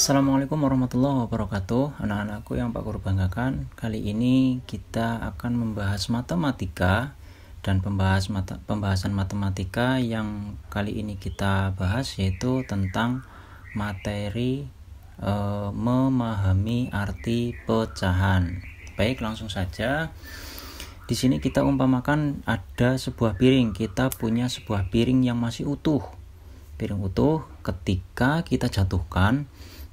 Assalamualaikum warahmatullahi wabarakatuh. Anak-anakku yang Pak Guru banggakan, kali ini kita akan membahas matematika dan pembahasan matematika yang kali ini kita bahas yaitu tentang materi memahami arti pecahan. Baik, langsung saja. Di sini kita umpamakan ada sebuah piring. Kita punya sebuah piring yang masih utuh. Piring utuh ketika kita jatuhkan,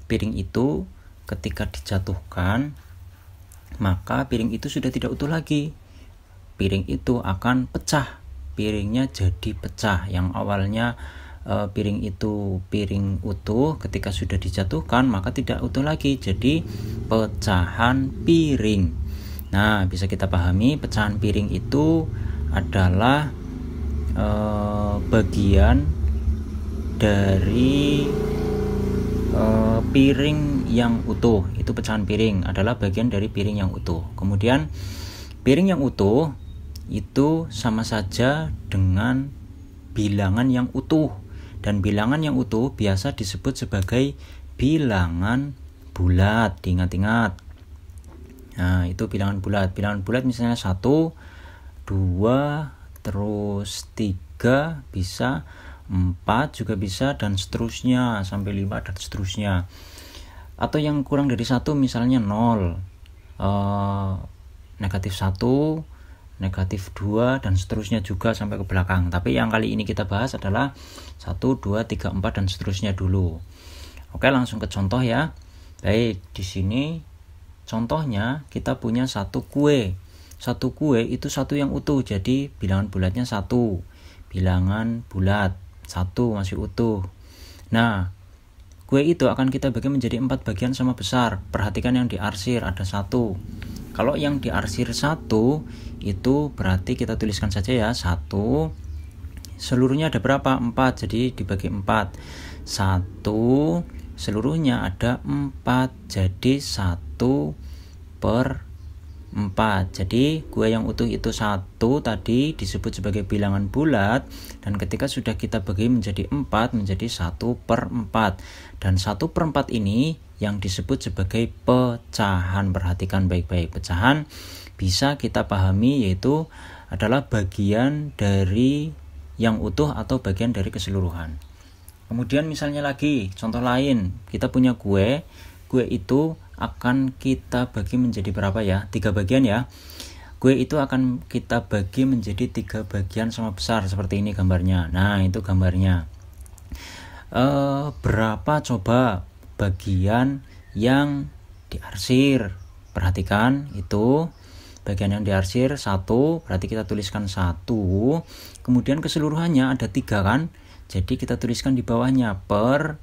piring itu ketika dijatuhkan, maka piring itu sudah tidak utuh lagi. Piring itu akan pecah. Piringnya jadi pecah. Yang awalnya piring itu piring utuh, ketika sudah dijatuhkan maka tidak utuh lagi. Jadi pecahan piring. Nah, bisa kita pahami pecahan piring itu adalah bagian dari piring yang utuh. Itu pecahan piring adalah bagian dari piring yang utuh. Kemudian piring yang utuh itu sama saja dengan bilangan yang utuh, dan bilangan yang utuh biasa disebut sebagai bilangan bulat. Diingat-ingat. Nah, itu bilangan bulat. Bilangan bulat misalnya 1, 2, terus 3 bisa, 4 juga bisa, dan seterusnya sampai 5 dan seterusnya. Atau yang kurang dari 1 misalnya 0, negatif 1, negatif 2 dan seterusnya juga sampai ke belakang. Tapi yang kali ini kita bahas adalah 1, 2, 3, 4 dan seterusnya dulu. Oke, langsung ke contoh ya. Baik, di sini contohnya kita punya satu kue. Satu kue itu satu yang utuh, jadi bilangan bulatnya 1. Bilangan bulat 1 masih utuh. Nah, kue itu akan kita bagi menjadi 4 bagian sama besar. Perhatikan yang diarsir ada 1. Kalau yang diarsir 1 itu berarti kita tuliskan saja ya, 1. Seluruhnya ada berapa? 4, jadi dibagi 4. 1 seluruhnya ada 4, jadi 1/4. Jadi kue yang utuh itu 1 tadi disebut sebagai bilangan bulat, dan ketika sudah kita bagi menjadi 4 menjadi 1/4. Dan 1/4 ini yang disebut sebagai pecahan. Perhatikan baik-baik, pecahan bisa kita pahami yaitu adalah bagian dari yang utuh atau bagian dari keseluruhan. Kemudian misalnya lagi contoh lain, kita punya kue itu akan kita bagi menjadi berapa ya? 3 bagian ya. Kue itu akan kita bagi menjadi 3 bagian sama besar seperti ini gambarnya. Nah, itu gambarnya. Berapa coba bagian yang diarsir? Perhatikan itu bagian yang diarsir 1, berarti kita tuliskan 1. Kemudian keseluruhannya ada 3 kan? Jadi kita tuliskan di bawahnya per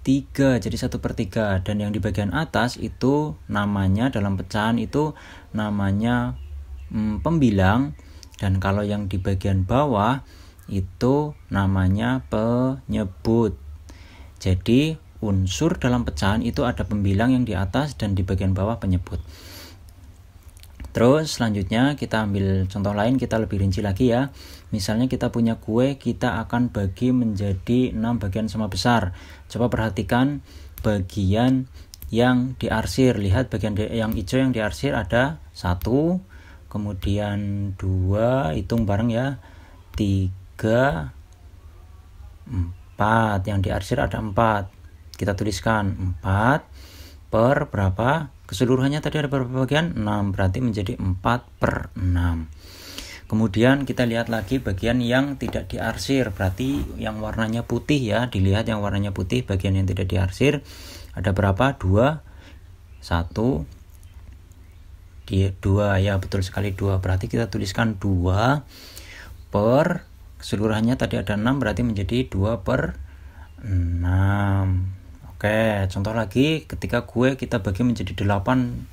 3, jadi 1/3. Dan yang di bagian atas itu namanya dalam pecahan itu namanya pembilang, dan kalau yang di bagian bawah itu namanya penyebut. Jadi unsur dalam pecahan itu ada pembilang yang di atas dan di bagian bawah penyebut. Terus selanjutnya kita ambil contoh lain, kita lebih rinci lagi ya. Misalnya kita punya kue, kita akan bagi menjadi 6 bagian sama besar. Coba perhatikan bagian yang diarsir. Lihat bagian yang hijau yang diarsir ada 1, kemudian 2, hitung bareng ya, 3, 4. Yang diarsir ada 4. Kita tuliskan 4 per berapa? Keseluruhannya tadi ada berapa bagian? 6, berarti menjadi 4/6. Kemudian kita lihat lagi bagian yang tidak diarsir, berarti yang warnanya putih ya. Dilihat yang warnanya putih, bagian yang tidak diarsir ada berapa? 2, 1, 2 ya, betul sekali 2. Berarti kita tuliskan 2 per keseluruhannya tadi ada 6, berarti menjadi 2/6. Oke, contoh lagi, ketika kue kita bagi menjadi 8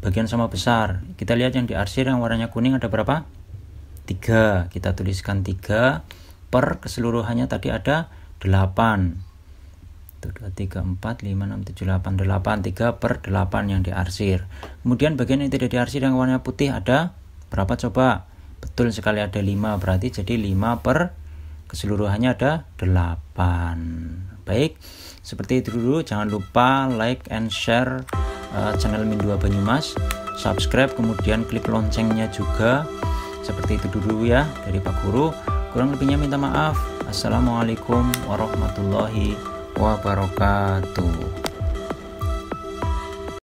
bagian sama besar. Kita lihat yang diarsir yang warnanya kuning ada berapa? 3. Kita tuliskan 3 per keseluruhannya tadi ada 8. 1, 2, 3, 4, 5, 6, 7, 8. 8, 3/8 yang diarsir. Kemudian bagian yang tidak diarsir yang warna putih ada berapa coba? Betul sekali ada 5, berarti jadi 5 per keseluruhannya ada 8. Baik, seperti itu dulu. Jangan lupa like and share channel Mindua Banyumas, subscribe, kemudian klik loncengnya juga. Seperti itu dulu ya dari Pak Guru. Kurang lebihnya minta maaf. Assalamualaikum warahmatullahi wabarakatuh.